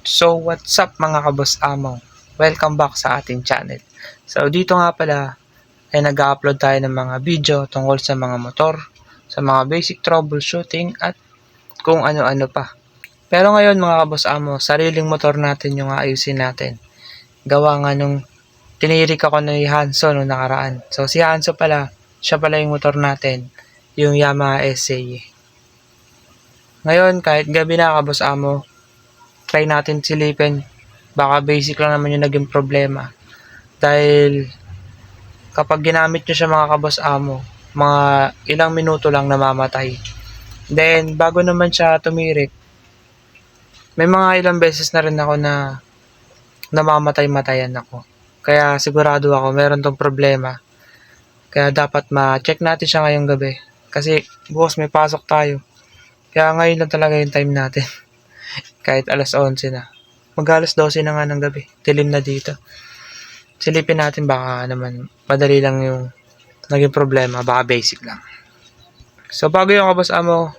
So what's up mga kaboss amo? Welcome back sa ating channel. So dito nga pala ay nag-upload tayo ng mga video tungkol sa mga motor, sa mga basic troubleshooting at kung ano-ano pa. Pero ngayon mga kaboss amo, sariling motor natin yung ayusin natin. Gawa nga nung tinirik ako ni Hanso nung nakaraan. So si Hanso pala, siya pala yung motor natin, yung Yamaha SA. Ngayon kahit gabi na kaboss amo, try natin silipin. Baka basic lang naman yung naging problema. Dahil kapag ginamit nyo siya mga kaboss amo, mga ilang minuto lang namamatay. Then, bago naman siya tumirik, may mga ilang beses na rin ako na namamatay-matayan ako. Kaya sigurado ako meron tong problema. Kaya dapat ma-check natin siya ngayong gabi. Kasi bukas may pasok tayo. Kaya ngayon lang talaga yung time natin. Kahit alas 11 na. Mag-alas 12 na nga ng gabi. Dilim na dito. Silipin natin baka naman madali lang yung naging problema. Baka basic lang. So bago yung kaboss amo,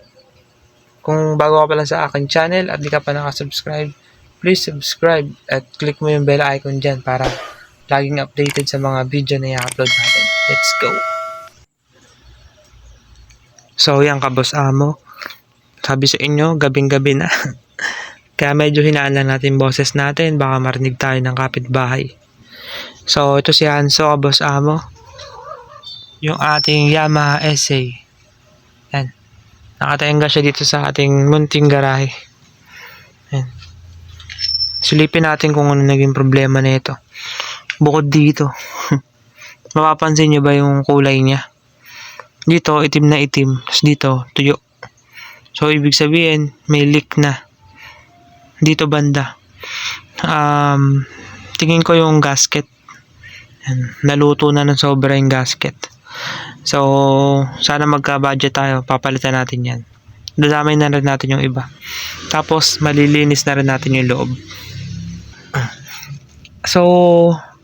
kung bago ka pa lang sa aking channel at di ka pa nakasubscribe, please subscribe at click mo yung bell icon dyan para laging updated sa mga video na i-upload natin. Let's go! So yan kaboss amo, sabi sa inyo, gabing-gabi na. Kaya medyo hinaan lang natin boses natin, baka marinig tayo ng kapitbahay. So ito si Hanso kaboss amo, yung ating Yamaha SA. Yan. Nakataengga siya dito sa ating munting garahe. Yan. Silipin natin kung ano naging problema na ito. Bukod dito, mapapansin nyo ba yung kulay niya? Dito, itim na itim. Tapos dito, tuyo. So, ibig sabihin, may leak na. Dito banda. Tingin ko yung gasket. Yan. Naluto na ng sobra yung gasket. So, sana magka-budget tayo. Papalitan natin yan. Dadamay na rin natin yung iba. Tapos, malilinis na rin natin yung loob. So,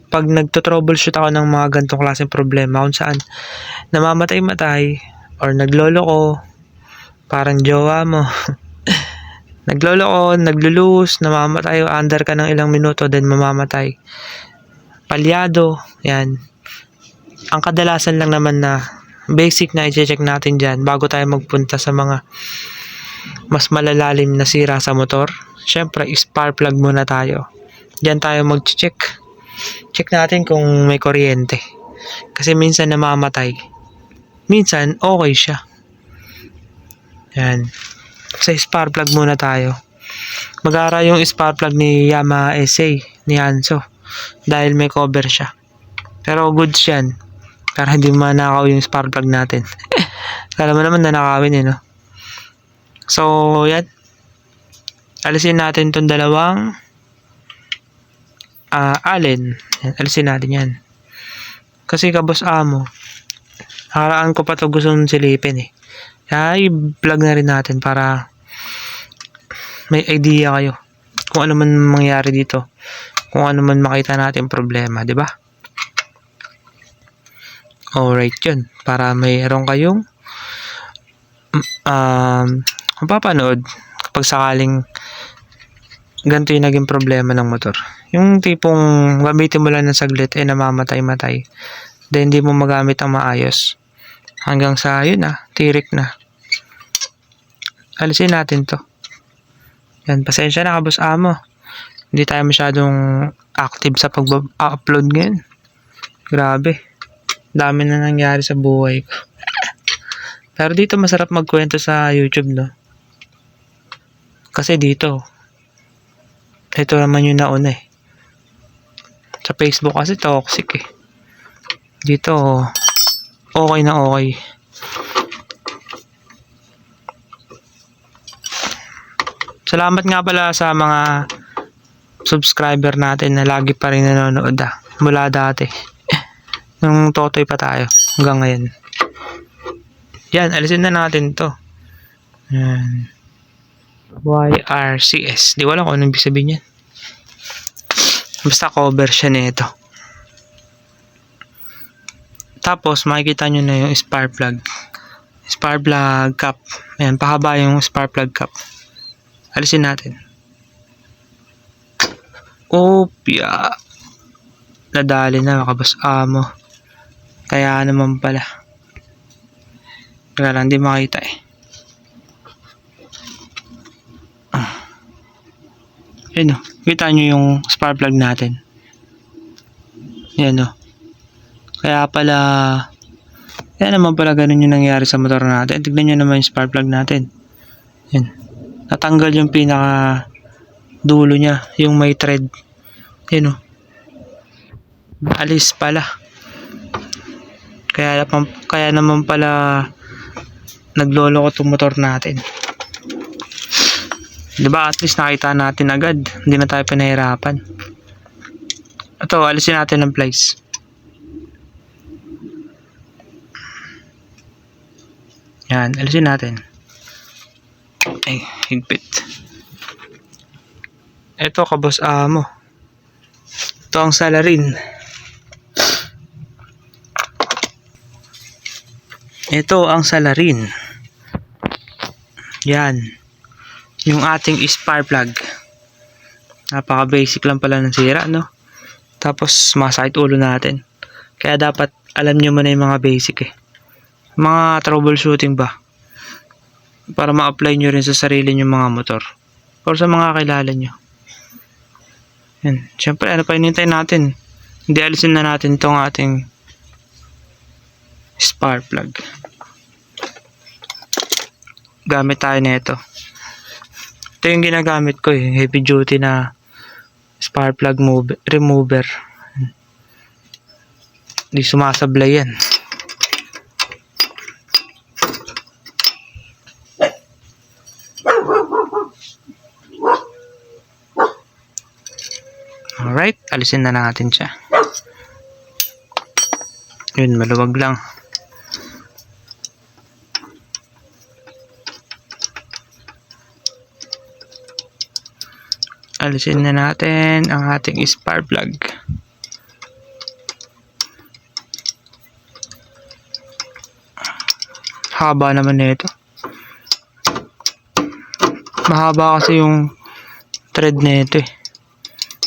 pag nagto-troubleshoot ako ng mga ganitong klaseng problema kung saan namamatay-matay or nagloloko, parang jowa mo, nagloloko, naglulus, namamatay, under ka ng ilang minuto, then mamamatay. Palyado, yan. Ang kadalasan lang naman na basic na i-check natin dyan bago tayo magpunta sa mga mas malalalim na sira sa motor. Syempre, spark plug muna tayo. Diyan tayo mag-check. Check natin kung may kuryente. Kasi minsan namamatay. Minsan, okay siya. Yan. Sa spark plug muna tayo. Mag-aara yung spark plug ni Yamaha SA, ni Hanso. Dahil may cover siya. Pero goods yan. Para hindi manakaw yung spark plug natin. Kala mo naman nanakawin no? So, yan. Alisin natin itong dalawang allen. Yan, alisin natin yan. Kasi kaboss amo, nakaraan ko pa ito gustong silipin eh. Kaya i-plug na rin natin para may idea kayo kung ano man mangyari dito. Kung ano man makita natin problema, di ba? Alright yun. Para mayroon kayong mapapanood kapag sakaling ganito yung naging problema ng motor. Yung tipong gamitin mo lang ng saglit namamatay-matay. Then hindi mo magamit ang maayos. Hanggang sa yun tirik na. Alisin natin to. Yan, pasensya na kaboss amo. Hindi tayo masyadong active sa pag-upload ngayon. Grabe. Dami na nangyari sa buhay ko. Pero dito masarap magkwento sa YouTube no. Kasi dito, ito naman yung nauna eh. Sa Facebook kasi toxic eh. Dito, okay na okay. Salamat nga pala sa mga subscriber natin na lagi pa rin nanonood mula dati. Nung totoy pa tayo hanggang ngayon. Yan, alisin na natin to. Yan. YRCS. Di ko alam kung anong ibig sabihin yan. Basta cover siya nito. Tapos makikita nyo na yung spark plug. Spark plug cap. Ayan, pahaba yung spark plug cap. Alisin natin. Opya. Nadali na mga kaboss amo. Kaya naman pala. Kaya lang di makita eh. Yan o. Kita nyo yung spark plug natin. Yan o. Kaya pala, kaya naman pala ganun yung nangyari sa motor natin. Tignan nyo naman yung spark plug natin. Yan. Natanggal yung pinaka dulo niya. Yung may thread. Yan o. Alis pala. Kaya naman pala naglolo ko itong motor natin. Diba at least nakita natin agad. Hindi na tayo pinahirapan. Ito, alisin natin ang plies. Yan, alisin natin. Ay, higpit. Ito, kaboss amo. Ito ang salarin. Ito ang salarin. Yan. Yung ating spark plug. Napaka basic lang pala ng sira, no? Tapos masakit ulo natin. Kaya dapat alam nyo muna yung mga basic eh. Mga troubleshooting ba? Para ma-apply nyo rin sa sarili nyo mga motor. Or sa mga kilala nyo. Yan. Siyempre, ano pa hinintay natin? Hindi alisin na natin itong ating spark plug. Gamit tayo na ito. Ito yung ginagamit ko eh. Heavy duty na spark plug remover. Hindi sumasablay yan. Alright, alisin na natin siya. Yun, maluwag lang. Alisin na natin ang ating spark plug. Haba naman nito. Mahaba kasi yung thread nito eh.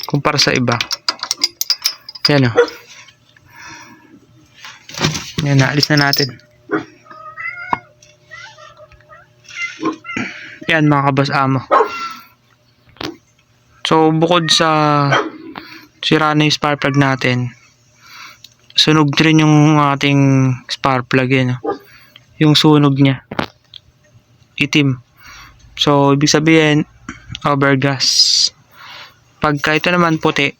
Kumpara sa iba. Yan o. Yan, naalis na natin. Yan mga kaboss amo. So, bukod sa sira na yung spark plug natin, sunog rin yung ating spark plug eh, no? Yung sunog niya. Itim. So, ibig sabihin, overgas. Pagka ito naman puti,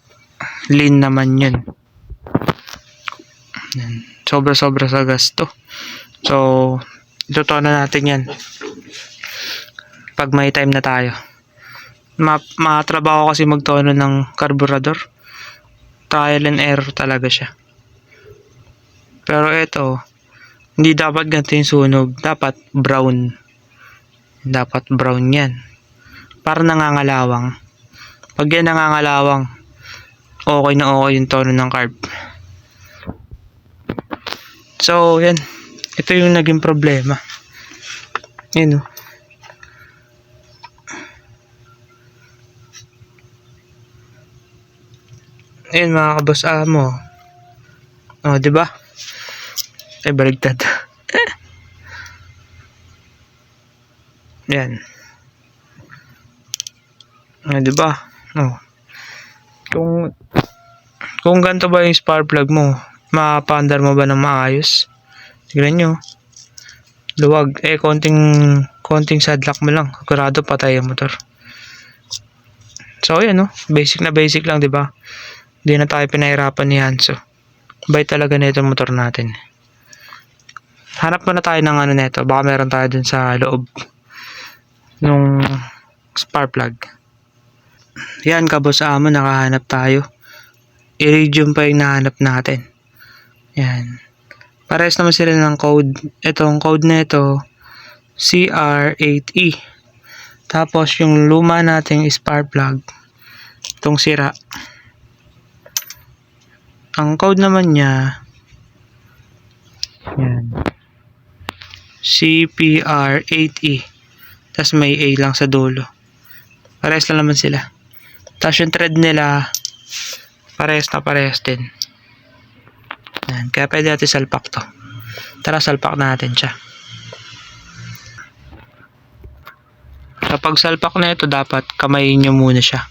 lean naman yun. Sobra-sobra sa gas to. So, ituto na natin yan. Pag may time na tayo. Matrabaho kasi magtono ng carburetor. Trial and error talaga siya. Pero ito, hindi dapat ganito yung sunog. Dapat brown. Dapat brown yan. Para nangangalawang. Pag yan nangangalawang, okay na okay yung tono ng carb. So, yan. Ito yung naging problema. Yan o. Ayan mga kaboss amo. Oh, di ba? Ay, baligtad. Yan. Ah, di ba? Oh. Kung ganito ba yung spark plug mo, mapaandar mo ba ng maayos? Tignan nyo. Luwag. Eh, konting sadlock mo lang. Sigurado patay ang motor. So, ayan no. Basic na basic lang, di ba? Hindi na tayo pinahirapan ni Hanso. Bait talaga na itong motor natin. Hanap muna tayo ng ano nito. Baka meron tayo dun sa loob nung spark plug. Yan, kaboss amo, nakahanap tayo. Iridium pa yung nahanap natin. Yan. Parehas naman sila ng code. Itong code na ito, CR8E. Tapos yung luma nating spark plug, itong sira. Ang code naman niya, yan, CPR8E. Tapos may A lang sa dulo. Parehas lang naman sila. Tapos yung thread nila, parehas na parehas din. Yan. Kaya pwede natin salpak to. Tara, salpak natin siya. Kapag salpak na ito, dapat kamayin nyo muna siya.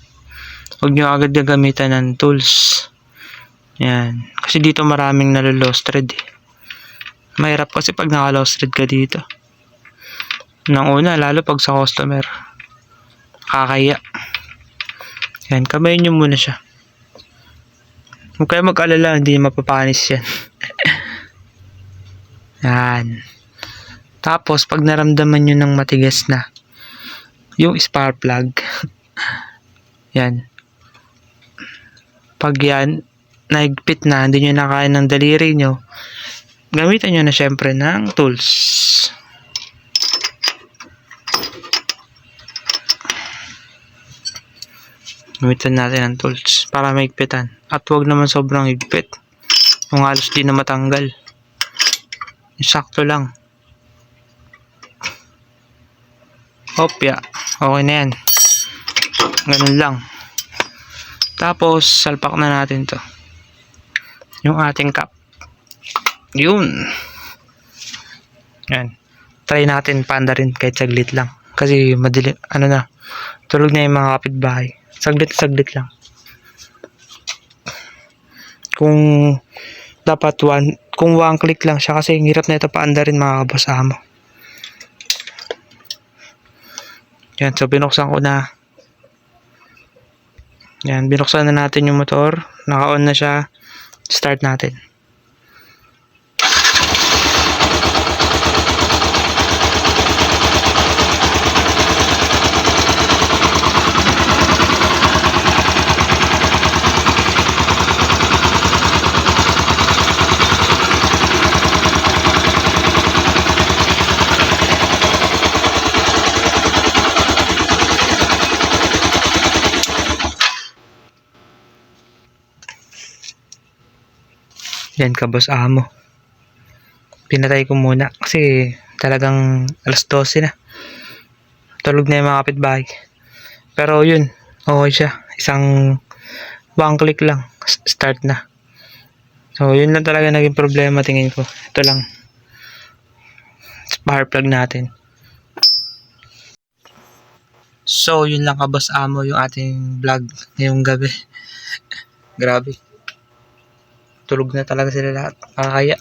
Huwag nyo agad gagamitan ng tools. Yan. Kasi dito maraming nalo-lost thread eh. Mahirap kasi pag naka-lost thread ka dito. Nang una, lalo pag sa customer. Kakaya. Yan, kamayin nyo muna siya. Huwag kayo mag-alala, hindi mapapanis yan. Yan. Tapos, pag naramdaman nyo ng matigas na, yung spark plug, yan. Pag yan, naigpit na, hindi nyo nakaya ng daliri nyo, gamitan nyo na syempre ng tools. Gamitan natin ng tools para maigpitan. At huwag naman sobrang higpit. Kung halos di na matanggal. Sakto lang. Hopya. Okay na yan. Ganun lang. Tapos, salpak na natin to. Yung ating cap. Yun. Yan. Try natin panda rin kahit saglit lang. Kasi madilim, tulog na yung mga kapitbahay. Saglit lang. Kung one click lang siya kasi hirap na ito paanda rin mga kaboss amo. Yan, so binuksan ko na. Yan, binuksan na natin yung motor. Naka-on na siya. Start natin. Yan kaboss amo. Pinatay ko muna kasi talagang alas 12 na. Tulog na yung mga kapitbahay. Pero yun, okay siya. Isang one click lang. Start na. So yun lang talaga naging problema tingin ko. Ito lang. Spark plug natin. So yun lang kaboss amo yung ating vlog ngayong gabi. Grabe. Tulog na talaga sila lahat. Kaya.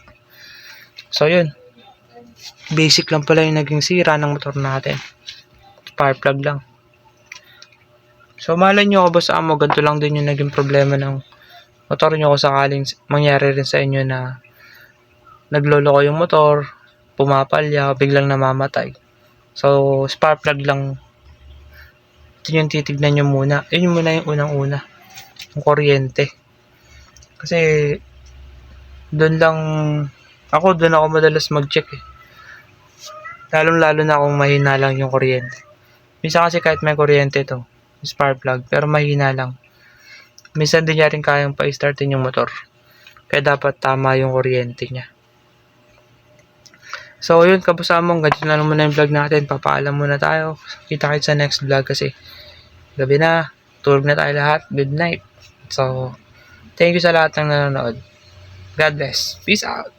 So yun. Basic lang pala yung naging sira ng motor natin. Spark plug lang. So malay nyo kaboss amo, ganito lang din yung naging problema ng motor nyo kung sakaling mangyari rin sa inyo na nagloloko yung motor, pumapalya, biglang namamatay. So spark plug lang. Ito yung titignan nyo muna. Yun muna yung unang-una. Yung kuryente. Kasi doon ako madalas mag-check eh. Lalong-lalo na kung mahina lang yung kuryente. Minsan kasi kahit may kuryente to, spark plug, pero mahina lang. Minsan din niya rin kayang pa-startin yung motor. Kaya dapat tama yung kuryente niya. So yun kabusamong, ganito na naman na yung vlog natin. Papaalam muna tayo. Kita kayo sa next vlog kasi gabi na. Tulog na tayo lahat. Good night. So, thank you sa lahat ng nanonood. God bless. Peace out.